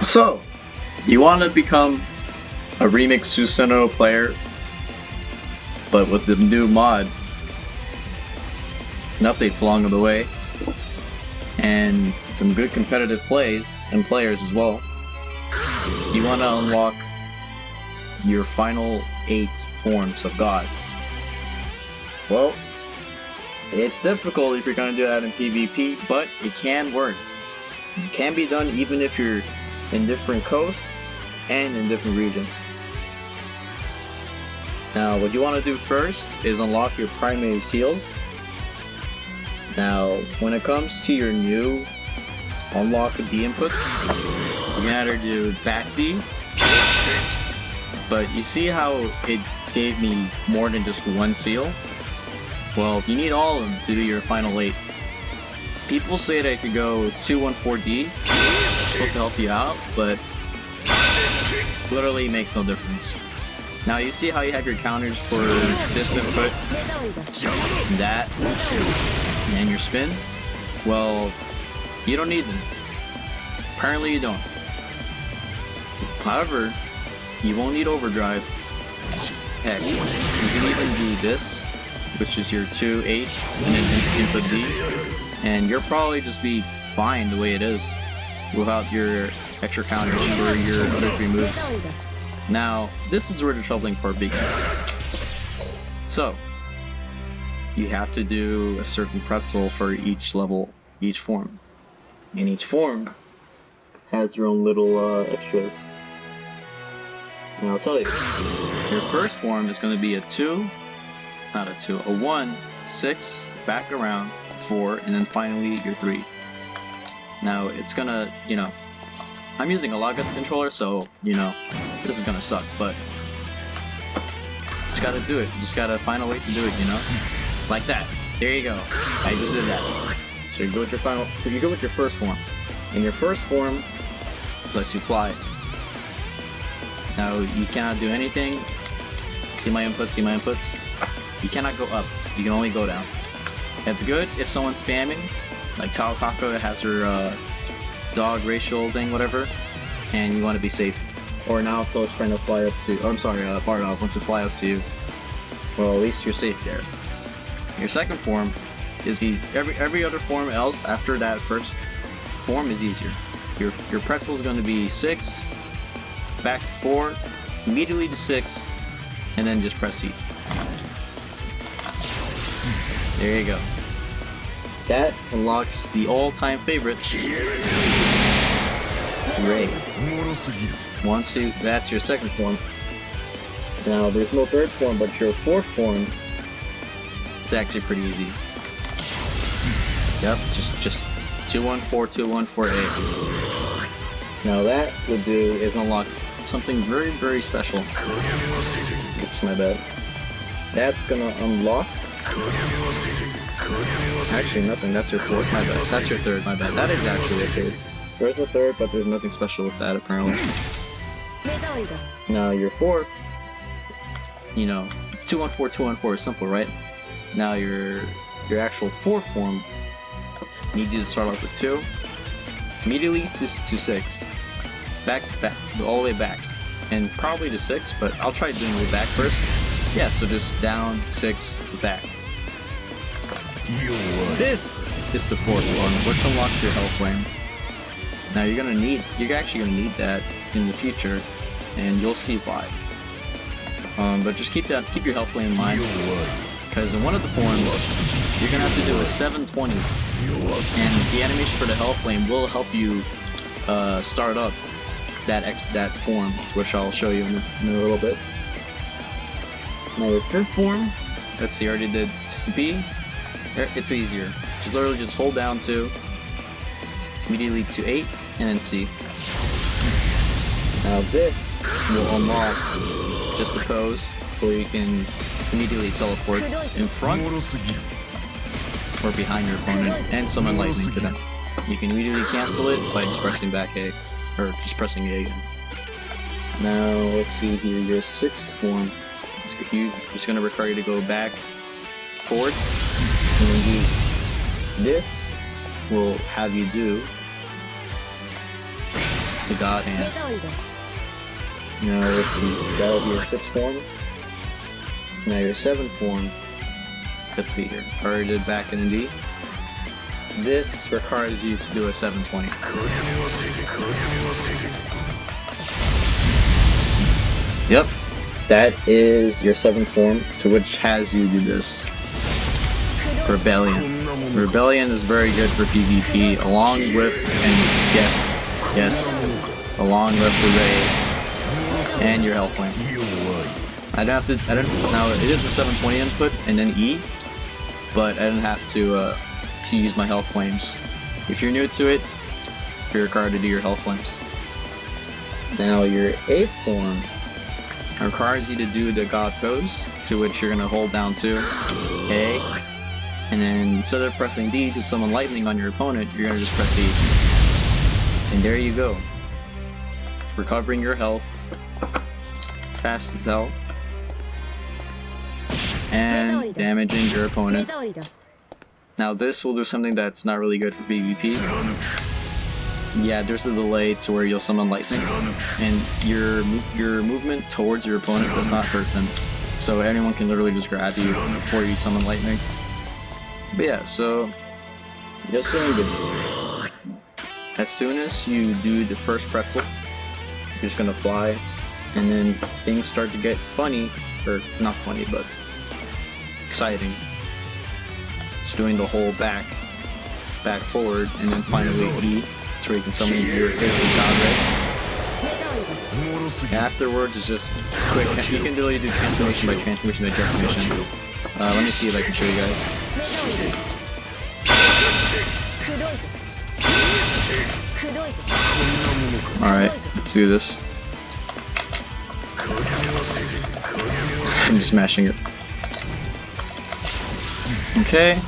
So, you want to become a REMIX Susanoo player, but with the new mod and updates along the way, and some good competitive plays and players as well. You want to unlock your final 8 forms of God. Well, it's difficult if you're going to do that in PvP, but it can work. It can be done even if you're in different coasts and in different regions. Now, what you want to do first is unlock your primary seals. Now, when it comes to your new unlock D inputs, you can either do back D, but you see how it gave me more than just one seal? Well, you need all of them to do your final 8. People say that it could go 214D, it's supposed to help you out, but literally makes no difference. Now you see how you have your counters for this input, that, and your spin? Well, you don't need them. Apparently you don't. However, you won't need overdrive. Heck, you can even do this, which is your 2, 8, and then input D, and you'll probably just be fine the way it is, without your extra counters for your other 3 moves. Now, this is where the troubling part begins. So, you have to do a certain pretzel for each level, each form. And each form has their own little extras. And I'll tell you, your first form is going to be a 1, 6, back around, 4, and then finally your 3. Now, it's gonna, I'm using a Logic controller, so, this is gonna suck, but just gotta do it. Just gotta find a way to do it, like that. There you go. I just did that. So you go with your first form. And your first form just lets you fly. Now you cannot do anything. See my inputs? You cannot go up. You can only go down. It's good if someone's spamming, like Taokako has her dog racial thing, whatever, and you want to be safe. Or Naoto's trying to fly up to, Bardolph wants to fly up to you. Well, at least you're safe there. Your second form is easy. Every other form else after that first form is easier. Your pretzel is going to be 6, back to 4, immediately to 6, and then just press C. There you go. That unlocks the all-time favorite, Ray. 1, 2, that's your second form. Now, there's no third form, but your fourth form is actually pretty easy. Yep, just 214, 214A. Now that would do is unlock something very, very special. Oops, my bad. That's gonna unlock... Actually, nothing. That's your fourth. My bad. That's your third. My bad. That is actually a third. There's a third, but there's nothing special with that, apparently. Now, your fourth, 214, 214 is simple, right? Now, your actual fourth form needs you to start off with 2, immediately to 6, back, all the way back, and probably to 6, but I'll try doing the back first. Yeah, so just down, 6, back. This is the fourth one, which unlocks your health flame. Now you're actually gonna need that in the future, and you'll see why. But just keep your health flame in mind, because in one of the forms, you're gonna have to do a 720, and the animation for the health flame will help you start up that form, which I'll show you in a little bit. Now your third form, let's see, I already did B. It's easier. Just literally just hold down 2, immediately to 8, and then C. Now this will unlock just the pose where you can immediately teleport in front or behind your opponent and summon lightning to them. You can immediately cancel it by just pressing back A, or just pressing A again. Now let's see here, your sixth form. It's going to require you to go back, forward, and then do this will have you do the God Hand. Now let's see, that'll be your 6th form. Now your 7th form, let's see here, I already did back in D. This requires you to do a 720. Yep, that is your 7th form, to which has you do this. Rebellion. Rebellion is very good for PvP, along with, and yes, along with the raid and your health flame. Now it is a 720 input and then E, but I didn't have to use my health flames. If you're new to it, you're required to do your health flames. Now your 8th form requires you to do the God pose, to which you're gonna hold down to A, and then instead of pressing D to summon lightning on your opponent, you're gonna just press E. And there you go. Recovering your health fast as hell. And damaging your opponent. Now this will do something that's not really good for PvP. Yeah, there's a delay to where you'll summon lightning, and your movement towards your opponent does not hurt them. So anyone can literally just grab you before you summon lightning. But yeah, so just doing good. As soon as you do the first pretzel, you're just gonna fly, and then things start to get funny, or not funny, but exciting. Just doing the whole back forward, and then finally E, so where you can summon your favorite God Red. Afterwards is just quick. You can literally do transformation by transformation by transformation. Let me see if I can show you guys. Alright, let's do this. I'm just mashing it. Okay.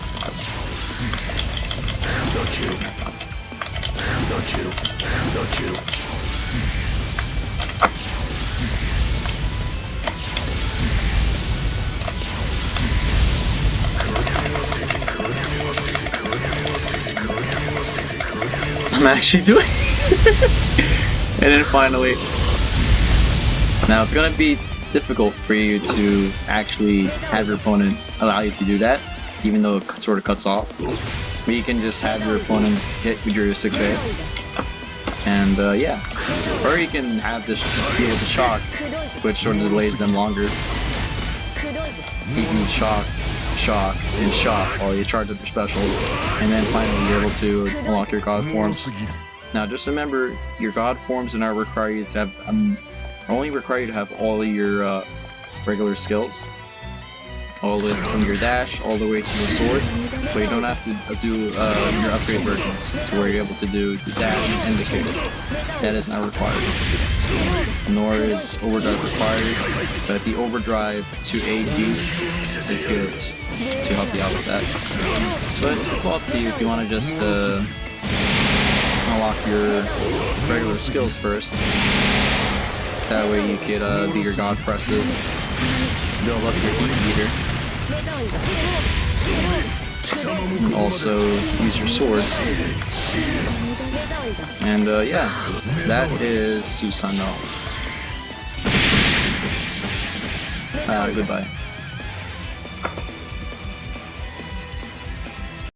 I'm actually doing it. And then finally, now it's gonna be difficult for you to actually have your opponent allow you to do that, even though it sort of cuts off. But you can just have your opponent hit with your 6A, and yeah. Or you can have this deal with the shock, which sort of delays them longer. You can shock, and shock while you charge up your specials, and then finally you're able to unlock your God forms. Now just remember, your God forms do not require you to have, only require you to have all of your regular skills. All the way from your dash, all the way to the sword, but you don't have to do your upgrade versions, to where you're able to do the dash and the kick. That is not required. Nor is overdrive required, but the overdrive to AD is good to help you out with that. But it's all up to you if you want to just unlock your regular skills first. That way you could do your God presses, build up your heat meter, and also use your sword. And yeah, that is Susanoo. Goodbye.